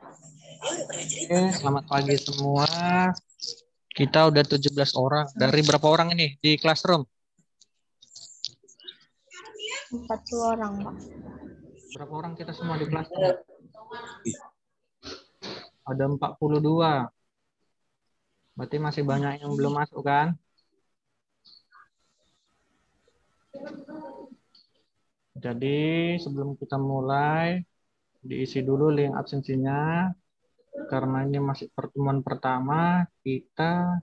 Oke, selamat pagi semua. Kita udah 17 orang. Dari berapa orang ini di classroom? 40 orang, Pak. Berapa orang kita semua di classroom? Ada 42. Berarti masih banyak yang belum masuk kan? Jadi sebelum kita mulai, diisi dulu link absensinya. Karena ini masih pertemuan pertama, kita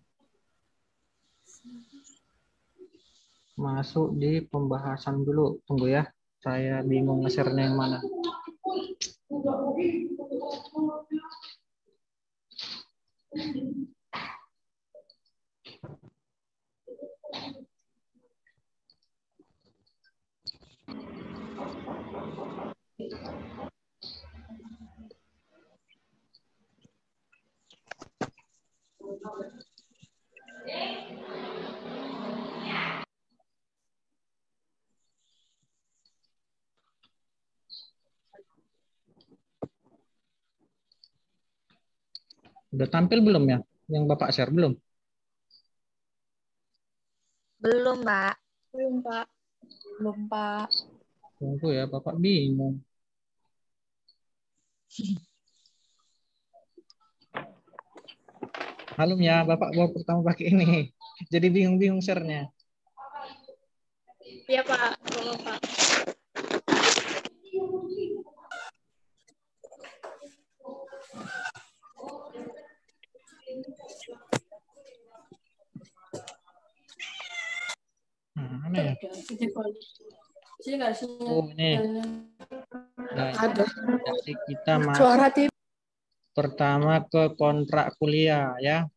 masuk di pembahasan dulu. Tunggu ya, saya bingung nge-share-nya yang mana. Udah tampil belum ya? Yang Bapak share belum? Belum, Pak. Belum, Pak. Belum, Pak. Tunggu ya, Bapak bingung. Malum ya, Bapak baru pertama pakai ini. Jadi bingung-bingung share-nya. Iya, Pak. Belum, Pak. Mana ya? Oh, ini. Nah, Ada. jadi kita Suara masuk pertama ke kontrak kuliah ya.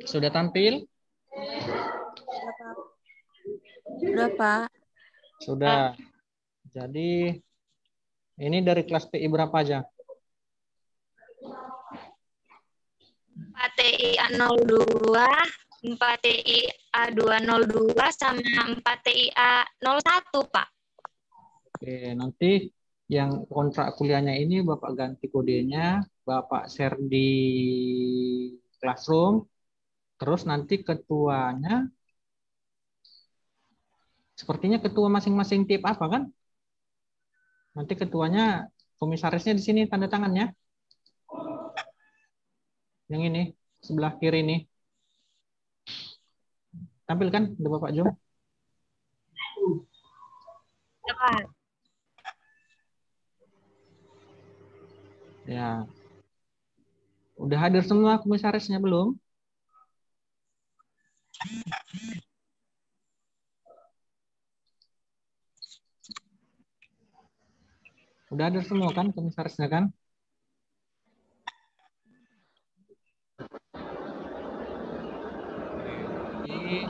Sudah tampil? berapa? Sudah. Jadi ini dari kelas PI berapa aja? 4TI A02, 4TI A202, sama 4TI A01, Pak. Oke, nanti yang kontrak kuliahnya ini Bapak ganti kodenya, Bapak share di classroom, terus nanti ketuanya, sepertinya ketua masing-masing tim apa kan? Nanti ketuanya, komisarisnya di sini tanda tangannya. Yang ini, sebelah kiri ini. Tampil kan, ada Bapak Jom? Ya, Pak. Ya. Udah hadir semua komisarisnya belum? Udah hadir semua kan komisarisnya kan? Jadi,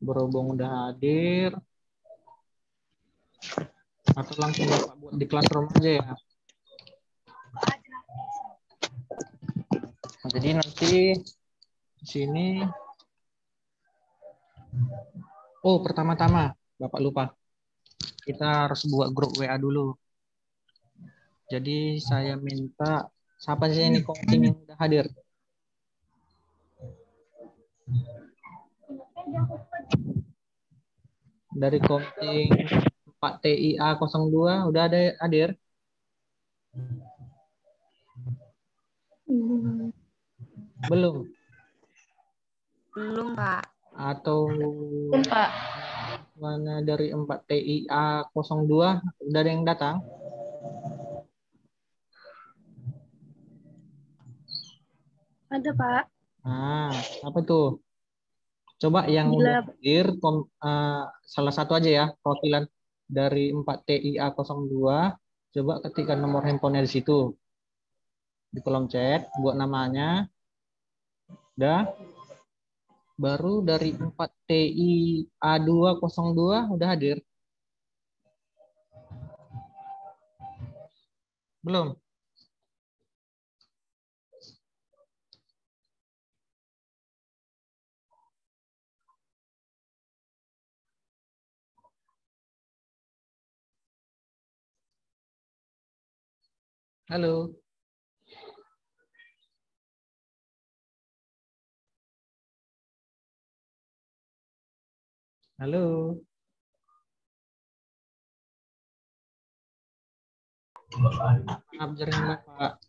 berhubung udah hadir, atau langsung Bapak buat di classroom aja ya? Nah, jadi nanti di sini, oh pertama-tama Bapak lupa, kita harus buat grup WA dulu. Jadi saya minta siapa sih ini komting yang udah hadir? Dari komting 4TIA02 udah ada hadir? Belum? Belum, Pak. Atau Belum, Pak. mana dari 4TIA02 udah ada yang datang? Ada, Pak. Nah, apa tuh? Coba yang udah Bila hadir, salah satu aja ya, perwakilan dari 4TIA02, coba ketikkan nomor handphonenya di situ. Di kolom chat, buat namanya. Udah. Baru dari 4TIA202 udah hadir. Belum? Halo. Halo. Maaf jaringan Bapak.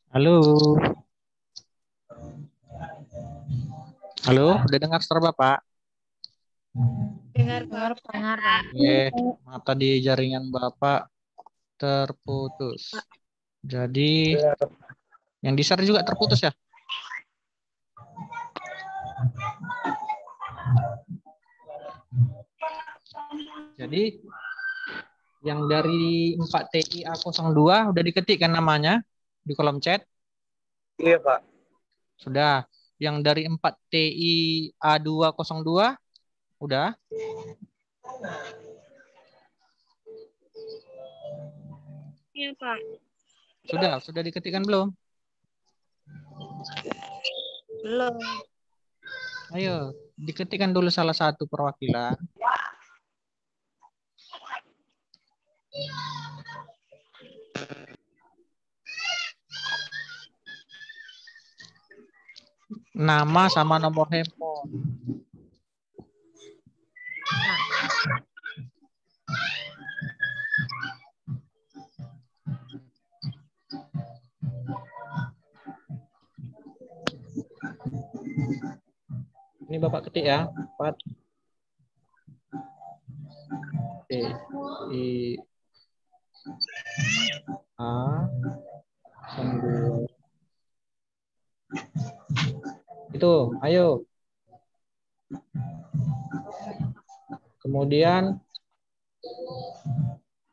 Halo. Halo, udah dengar suara Bapak? Dengar, Pak. Dengar, Pak. Maaf tadi jaringan Bapak terputus. Jadi yang di-share juga terputus ya? Jadi yang dari 4TIA02 udah diketikkan namanya di kolom chat? Iya, Pak. Sudah. Yang dari 4TIA202 udah? Iya, Pak. Sudah diketikkan belum? Belum. Ayo, diketikkan dulu salah satu perwakilan. Nama sama nomor handphone. Ini Bapak ketik ya, 4 TIA 02. Itu, ayo. Kemudian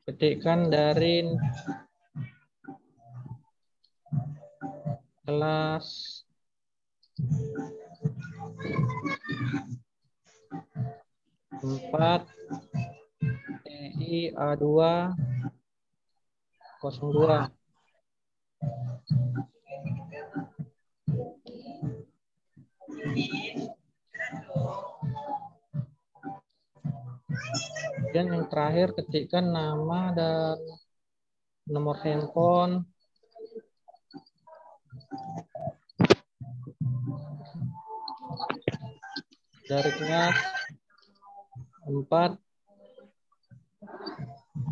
ketikkan dari kelas 4 TIA202. Dan yang terakhir ketikkan nama dan nomor handphone. Dari kelas 4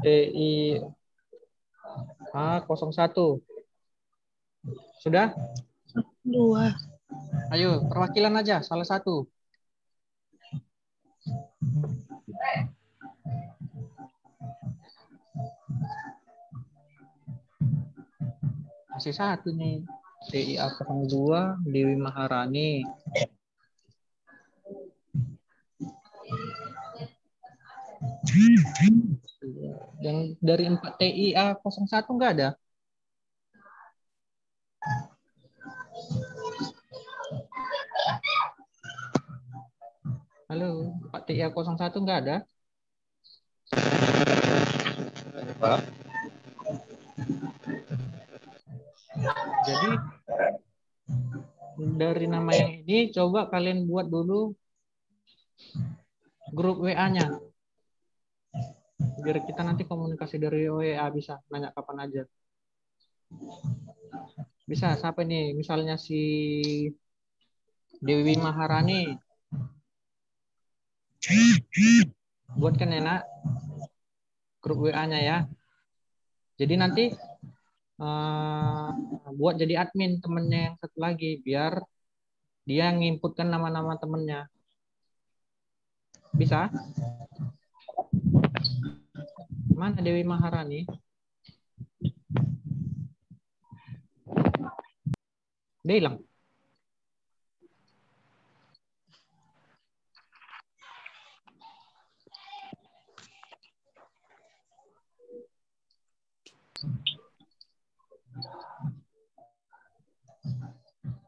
TIA01. Sudah? 2. Ayo, perwakilan aja, salah satu. Masih satu nih. TIA02, Dewi Maharani. Yang dari 4 TIA01 enggak ada? Halo, 4 TIA01 enggak ada? Pak. Jadi dari nama yang ini coba kalian buat dulu grup WA-nya. Biar kita nanti komunikasi dari WA bisa nanya kapan aja. Bisa siapa nih? Misalnya si Dewi Maharani. Buatkan enak grup WA-nya ya. Jadi nanti buat jadi admin temennya yang satu lagi biar dia nginputkan nama-nama temennya. Bisa? Mana Dewi Maharani? Dia hilang.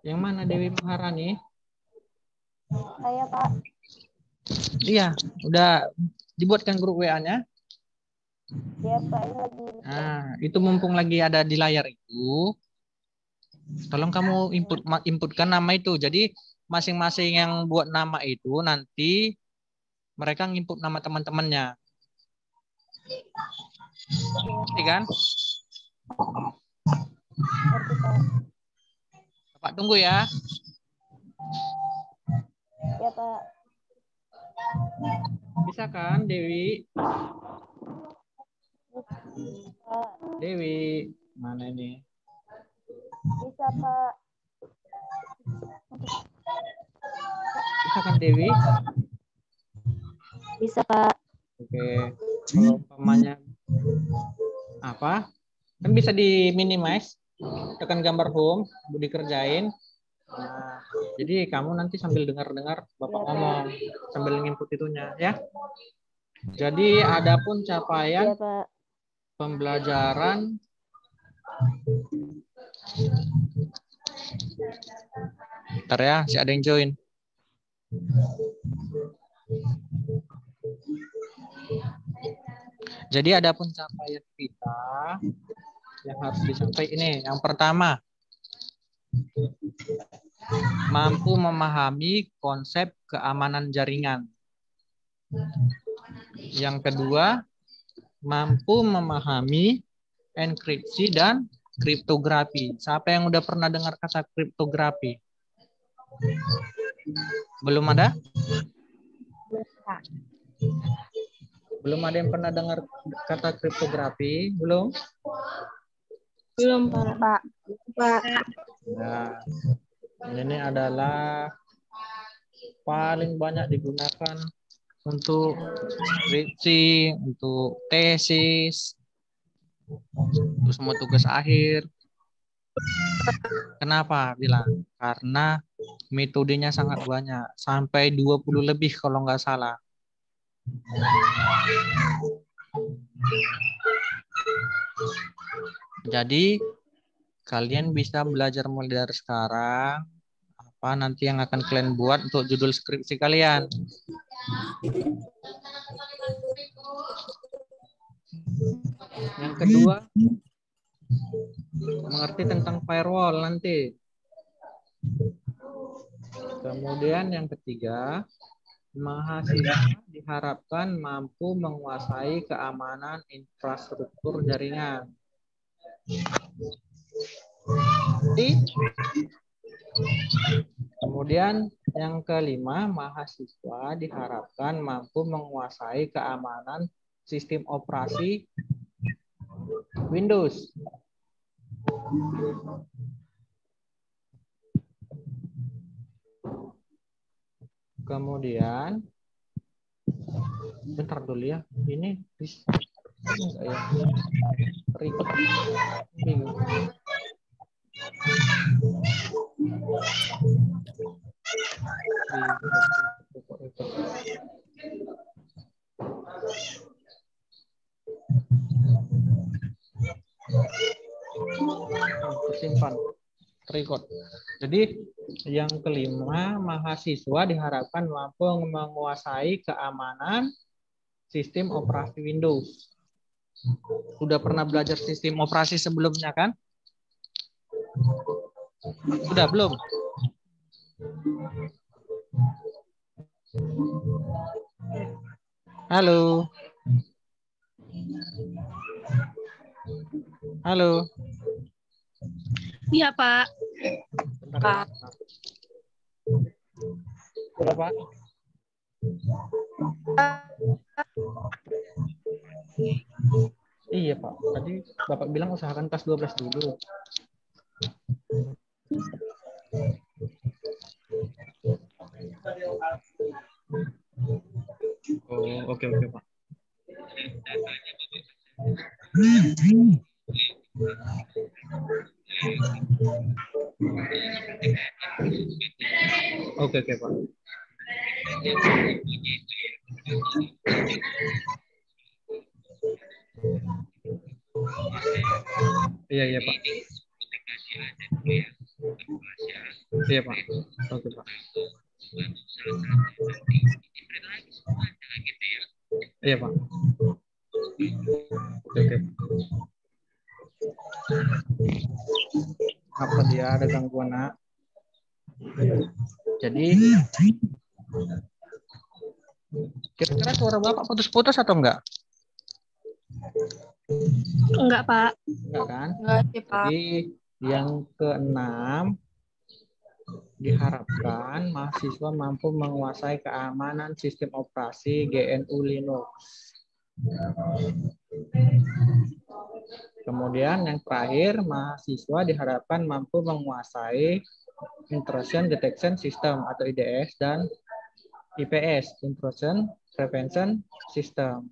Yang mana Dewi Maharani? Saya, Pak. Iya, udah dibuatkan grup WA-nya. Iya, Pak. Ini lagi. Nah, itu mumpung lagi ada di layar itu, tolong kamu inputkan nama itu. Jadi masing-masing yang buat nama itu nanti mereka nginput nama teman-temannya. Ngerti kan? Bapak tunggu ya. Ya, Pak. Bisa kan, Dewi? Pak. Dewi, mana ini? Bisa, Pak. Bisa kan, Dewi? Bisa, Pak. Oke. Kalau umpamanya apa? Kan bisa di minimize, tekan gambar home, dikerjain. Nah, jadi kamu nanti sambil dengar-dengar Bapak ngomong sambil nginput itunya ya. Jadi adapun capaian Ya, Pak. pembelajaran bentar ya, si ada yang join. Jadi adapun capaian kita yang harus disampaikan ini, yang pertama mampu memahami konsep keamanan jaringan. Yang kedua, mampu memahami enkripsi dan kriptografi. Siapa yang udah pernah dengar kata kriptografi? Belum ada? Belum ada yang pernah dengar kata kriptografi? Belum? Belum, Pak. Pak. Nah, ini adalah paling banyak digunakan untuk skripsi, untuk tesis, untuk semua tugas akhir. Kenapa bilang? Karena metodenya sangat banyak, sampai 20 lebih kalau nggak salah. Jadi kalian bisa belajar mulai dari sekarang apa nanti yang akan kalian buat untuk judul skripsi kalian. Yang kedua, mengerti tentang firewall nanti. Kemudian yang ketiga, mahasiswa diharapkan mampu menguasai keamanan infrastruktur jaringan. Kemudian yang kelima, mahasiswa diharapkan mampu menguasai keamanan sistem operasi Windows. Kemudian, bentar dulu ya, ini enggak ya? Simpan record. Jadi yang kelima, mahasiswa diharapkan mampu menguasai keamanan sistem operasi Windows. Sudah pernah belajar sistem operasi sebelumnya kan? Sudah belum? Halo. Halo. Iya, Pak. Bentar, ya. Sudah, Pak? Iya, Pak. Tadi Bapak bilang usahakan kelas 12 dulu. Oh, oke, Pak. Oke, Pak. Iya, Pak. Iya, Pak. Oke, Pak. Iya, Pak. Oke. Apa dia ada gangguan, Nak? Jadi Kira-kira suara Bapak putus-putus atau enggak? Enggak, Pak. Enggak kan? Enggak sih, Pak. Jadi yang keenam, diharapkan mahasiswa mampu menguasai keamanan sistem operasi GNU Linux. Kemudian yang terakhir, mahasiswa diharapkan mampu menguasai Intrusion Detection System atau IDS dan IPS, Intrusion Prevention System.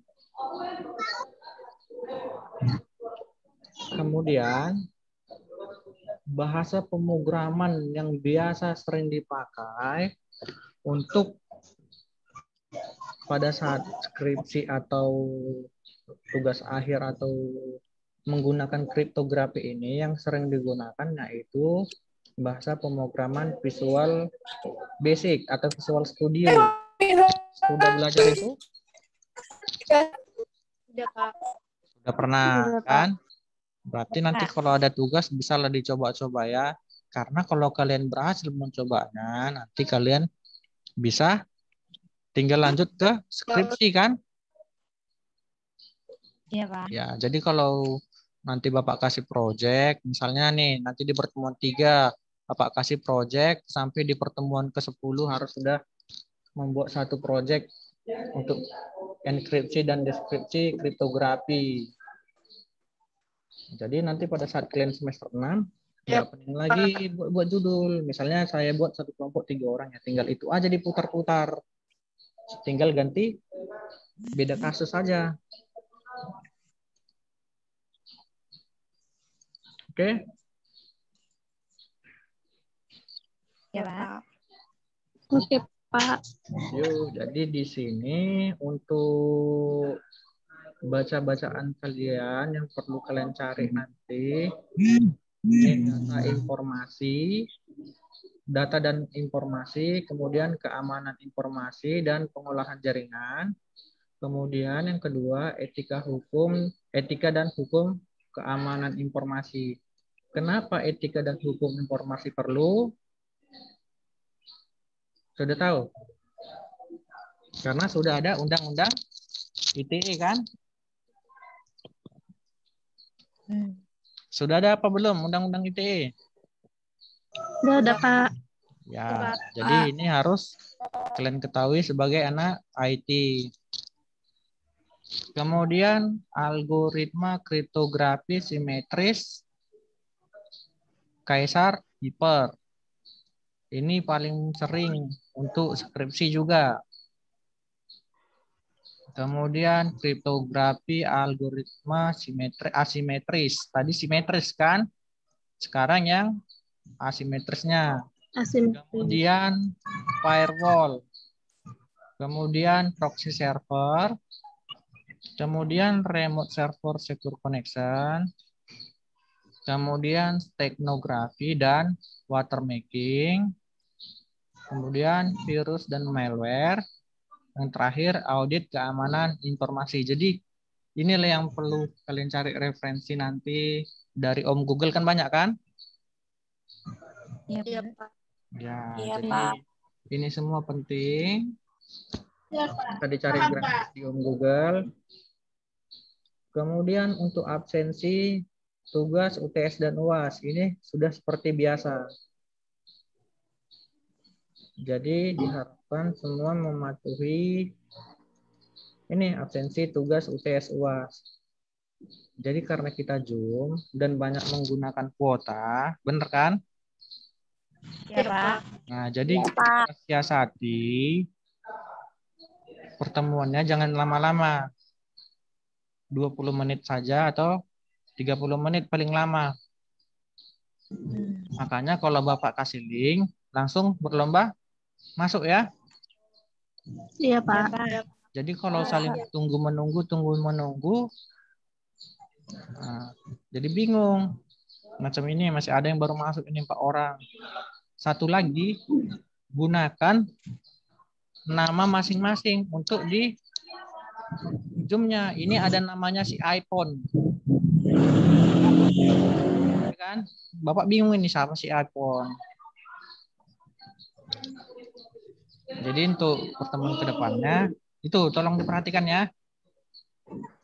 Kemudian bahasa pemrograman yang biasa sering dipakai untuk pada saat skripsi atau tugas akhir atau menggunakan kriptografi ini yang sering digunakan yaitu bahasa pemrograman Visual Basic atau Visual Studio. Sudah belajar itu? Udah, Pak. Sudah pernah Sudah, Pak. kan? Berarti nanti kalau ada tugas bisa lah dicoba-coba ya. Karena kalau kalian berhasil mencobanya, nanti kalian bisa tinggal lanjut ke skripsi kan? Iya, Pak. Ya, jadi kalau nanti Bapak kasih project, misalnya nih, nanti di pertemuan 3, Bapak kasih project, sampai di pertemuan ke-10 harus sudah membuat satu project untuk enkripsi dan deskripsi kriptografi. Jadi nanti pada saat kalian semester 6, ya penting lagi buat judul. Misalnya saya buat satu kelompok 3 orang, ya tinggal itu aja diputar-putar. Tinggal ganti beda kasus saja. Oke? Ya, Pak. Oke, Pak. Yuk, jadi di sini untuk baca-bacaan kalian yang perlu kalian cari nanti ini data dan informasi, kemudian keamanan informasi dan pengolahan jaringan. Kemudian yang kedua, etika dan hukum keamanan informasi. Kenapa etika dan hukum informasi perlu? Sudah tahu? Karena sudah ada undang-undang ITE kan? Sudah ada apa belum undang-undang ITE? Udah ada, Pak. Ya, jadi ini harus kalian ketahui sebagai anak IT. Kemudian algoritma kriptografi simetris Kaisar Hiper. Ini paling sering untuk skripsi juga. Kemudian kriptografi algoritma asimetris. Tadi simetris kan? Sekarang yang asimetrisnya. Kemudian firewall. Kemudian proxy server. Kemudian remote server secure connection. Kemudian stegnografi dan watermarking. Kemudian virus dan malware. Yang terakhir audit keamanan informasi. Jadi inilah yang perlu kalian cari referensi nanti dari Om Google kan banyak kan? Iya, Pak. Ya, Iya, jadi Pak. ini semua penting. Iya, Pak. Kita dicari gratis di Om Google. Kemudian untuk absensi, tugas UTS dan UAS ini sudah seperti biasa. Jadi diharapkan semua mematuhi ini absensi, tugas, UTS, UAS. Jadi karena kita Zoom dan banyak menggunakan kuota, bener kan? Iya, Pak. Nah, jadi kita siasati pertemuannya jangan lama-lama. 20 menit saja atau 30 menit paling lama. Makanya kalau Bapak kasih link, langsung berlomba masuk ya. Iya, Pak. Jadi kalau saling tunggu-menunggu, nah, jadi bingung. Macam ini masih ada yang baru masuk ini 4 orang. Satu lagi, gunakan nama masing-masing untuk di Zoom-nya. Ini ada namanya si iPhone. Kan? Bapak bingung ini siapa si iPhone. Jadi untuk pertemuan kedepannya Itu tolong diperhatikan ya.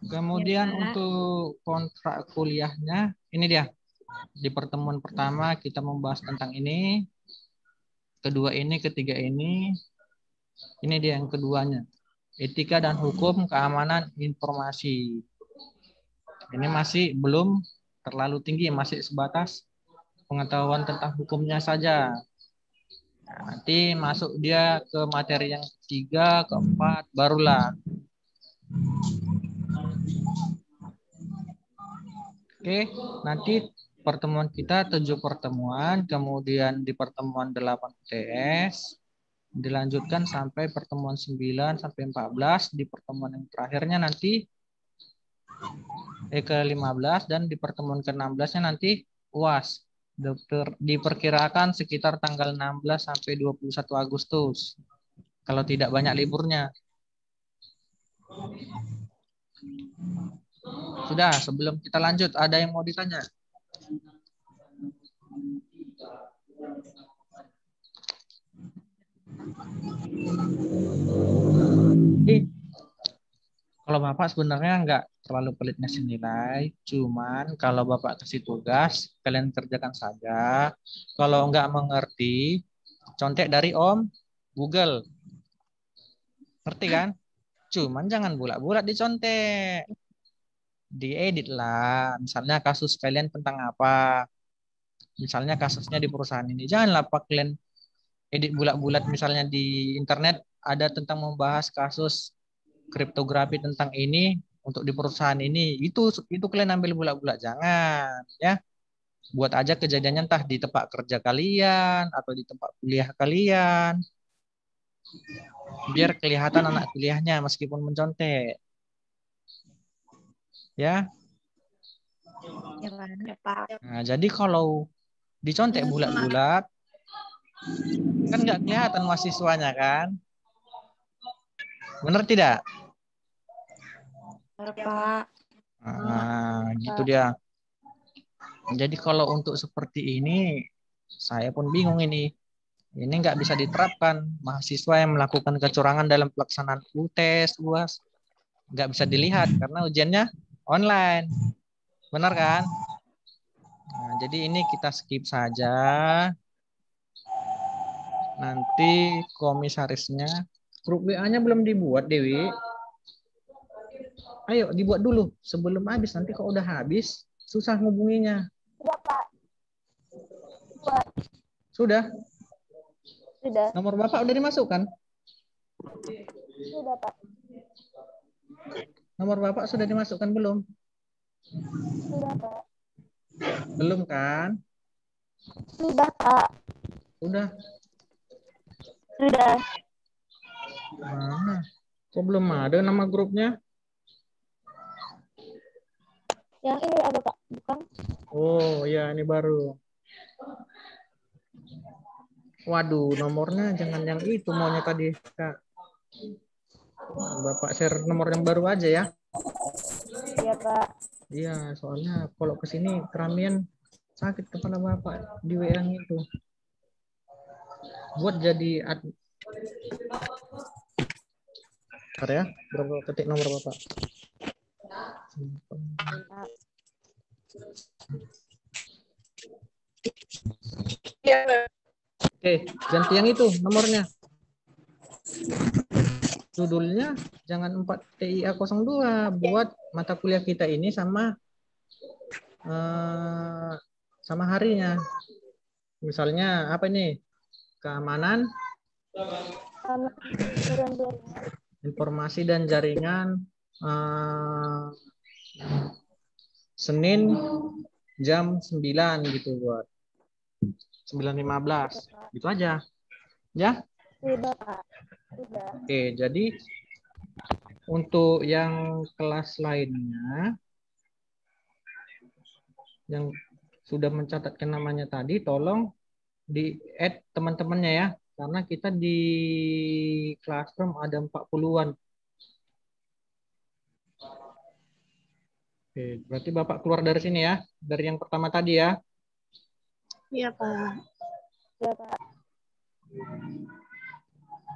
Kemudian Ya, Pak. untuk kontrak kuliahnya, ini dia. Di pertemuan pertama kita membahas tentang ini. Kedua ini, ketiga ini. Ini dia yang keduanya. Etika dan hukum keamanan informasi. Ini masih belum terlalu tinggi, masih sebatas pengetahuan tentang hukumnya saja. Nah, nanti masuk dia ke materi yang ketiga, keempat, barulah. Oke, nanti pertemuan kita 7 pertemuan, kemudian di pertemuan 8 UTS, dilanjutkan sampai pertemuan 9 sampai 14, di pertemuan yang terakhirnya nanti ke-15, dan di pertemuan ke-16-nya nanti UAS. Diperkirakan sekitar tanggal 16 sampai 21 Agustus. Kalau tidak banyak liburnya. Sudah, sebelum kita lanjut, ada yang mau ditanya? Jadi, kalau Bapak sebenarnya nggak terlalu pelit ngasih nilai, cuman kalau Bapak kasih tugas, kalian kerjakan saja. Kalau nggak mengerti, contek dari Om Google. Ngerti kan? Cuman jangan bulat-bulat dicontek. Diedit lah. Misalnya kasus kalian tentang apa. Misalnya kasusnya di perusahaan ini. Janganlah Pak kalian edit bulat-bulat, misalnya di internet ada tentang membahas kasus kriptografi tentang ini untuk di perusahaan ini. Itu kalian ambil bulat-bulat, jangan ya. Buat aja kejadiannya entah di tempat kerja kalian atau di tempat kuliah kalian. Biar kelihatan anak kuliahnya meskipun mencontek. Ya. Ya, Pak. Nah, jadi kalau dicontek bulat-bulat kan nggak kelihatan mahasiswanya kan? Benar tidak? Ya, Pak. Nah, gitu dia. Jadi kalau untuk seperti ini, saya pun bingung ini. Ini nggak bisa diterapkan. Mahasiswa yang melakukan kecurangan dalam pelaksanaan UTS, UAS, nggak bisa dilihat karena ujiannya online. Benar kan? Nah, jadi ini kita skip saja. Nanti komisarisnya, grup WA-nya belum dibuat, Dewi. Ayo dibuat dulu sebelum habis. Nanti kalau udah habis, susah ngubunginya. Sudah? Sudah. Nomor Bapak udah dimasukkan? Sudah, Pak. Nomor Bapak sudah dimasukkan belum? Sudah, Pak. Belum kan? Sudah, Pak. Udah. Sudah. Mana? Kok belum ada nama grupnya? Yang ini ada, Pak. Bukan? Oh ya, ini baru. Waduh, nomornya jangan yang itu maunya tadi, Kak. Bapak share nomor yang baru aja ya. Iya, Pak. Iya, soalnya kalau kesini keramian sakit kepala Bapak di WA itu. Buat jadi Bentar ya, berapa ketik nomor Bapak? Oke, ganti yang itu nomornya. Judulnya jangan 4 TIA 02 buat mata kuliah kita ini sama harinya. Misalnya apa ini? Keamanan, informasi dan jaringan, Senin jam 9 gitu buat 9.15 gitu aja ya. Sudah, Pak. Sudah. Oke, jadi untuk yang kelas lainnya yang sudah mencatatkan namanya tadi, tolong di add teman-temannya ya, karena kita di classroom ada 40-an. Oke, berarti Bapak keluar dari sini ya, dari yang pertama tadi ya. Iya, Pak. Iya, Pak.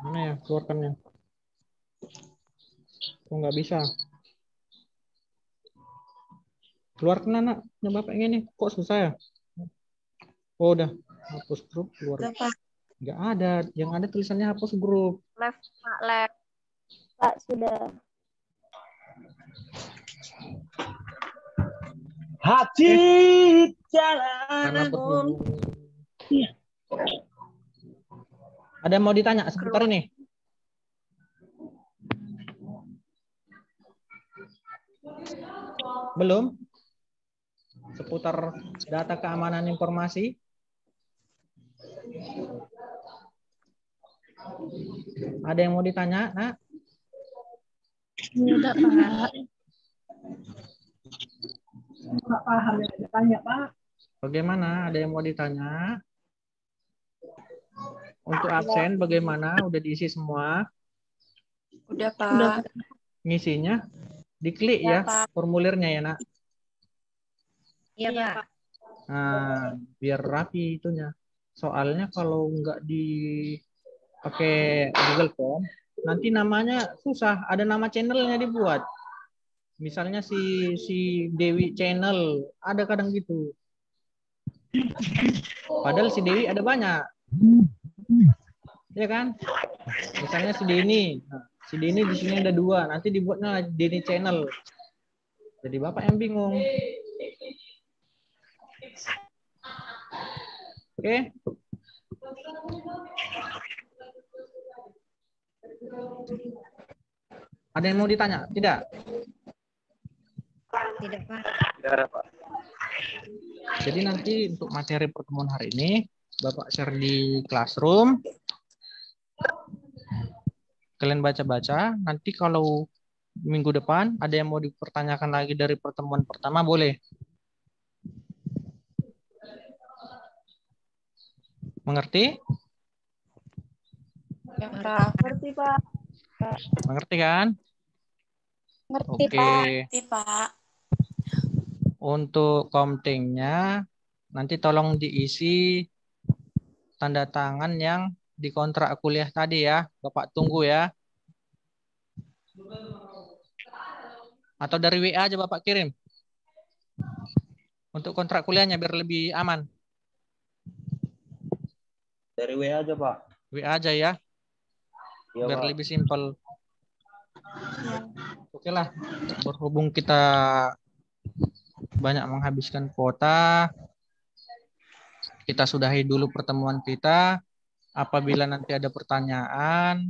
Mana ya keluarkannya? Kok nggak bisa? Keluar kena nak. Ya, Bapak ini kok susah ya? Oh, udah. Hapus grup, keluar. Udah, Pak. Nggak ada. Yang ada tulisannya hapus grup. Left, Pak, left. Pak, sudah. Hati Karena jalanan. ada yang mau ditanya seputar ini? Belum? Seputar data keamanan informasi? Ada yang mau ditanya, Nak? Tidak, Pak. Nggak paham yang ditanya, Pak. Bagaimana? Ada yang mau ditanya? Untuk absen bagaimana? Udah diisi semua? Udah, Pak. Ngisinya? Diklik Ya, ya, Pak. formulirnya ya, Nak. Iya, Pak. Nah, biar rapi itunya. Soalnya kalau nggak dipakai Google Form, nanti namanya susah. Ada nama channelnya dibuat. Misalnya si Dewi Channel, ada kadang gitu. Padahal si Dewi ada banyak. Ya kan? Misalnya si Deni. Nah, si Deni di sini ada 2, nanti dibuatnya Deni Channel. Jadi Bapak yang bingung. Oke. Ada yang mau ditanya? Tidak? Tidak, Pak. Tidak ada, Pak. Jadi nanti untuk materi pertemuan hari ini, Bapak share di Classroom. Kalian baca-baca. Nanti kalau minggu depan ada yang mau dipertanyakan lagi dari pertemuan pertama, boleh. Mengerti? Ya, Pak. Ngerti, Pak. Mengerti kan? Ngerti, Oke. Pak. Ngerti, Pak. Untuk komtingnya nanti tolong diisi tanda tangan yang di kontrak kuliah tadi ya. Bapak tunggu ya. Atau dari WA aja Bapak kirim. Untuk kontrak kuliahnya biar lebih aman. Dari WA aja, Pak. WA aja ya. Iya, Biar Pak. lebih simpel. Oke lah. Berhubung kita banyak menghabiskan kuota, kita sudahi dulu pertemuan kita. Apabila nanti ada pertanyaan,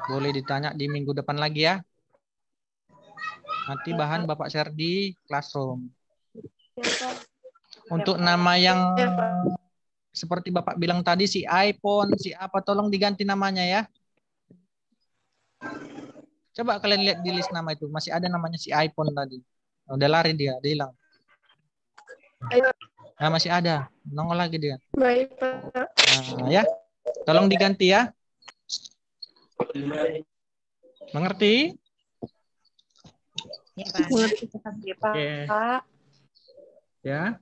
boleh ditanya di minggu depan lagi ya. Nanti bahan Bapak share di Classroom. Untuk nama yang seperti Bapak bilang tadi, si iPhone, si apa, tolong diganti namanya ya. Coba kalian lihat di list nama itu, masih ada namanya si iPhone tadi. Udah lari dia hilang. Nah, masih ada, nongol lagi dia. Baik, Pak. Nah, ya, tolong diganti ya. Mengerti? Ya, Pak. Ngerti, Pak. Oke. Ya.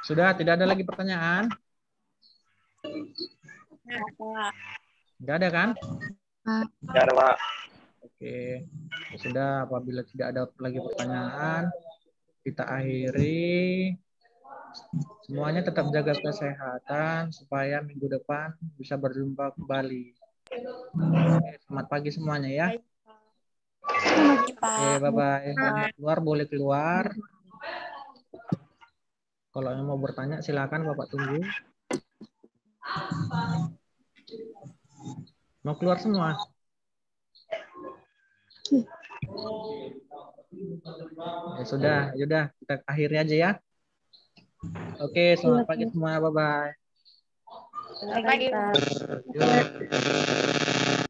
Sudah, tidak ada lagi pertanyaan? Tidak ada kan? Tidak ada, Pak. Oke. Sudah, apabila tidak ada lagi pertanyaan, kita akhiri. Semuanya tetap jaga kesehatan supaya minggu depan bisa berjumpa kembali. Oke, selamat pagi semuanya ya. Oke, bye-bye. Yang mau keluar boleh keluar. Kalau yang mau bertanya silakan Bapak tunggu. Mau keluar semua? Ya sudah, kita akhiri aja ya. Oke, selamat pagi semua. Bye-bye. Selamat pagi, Pak. Yuk.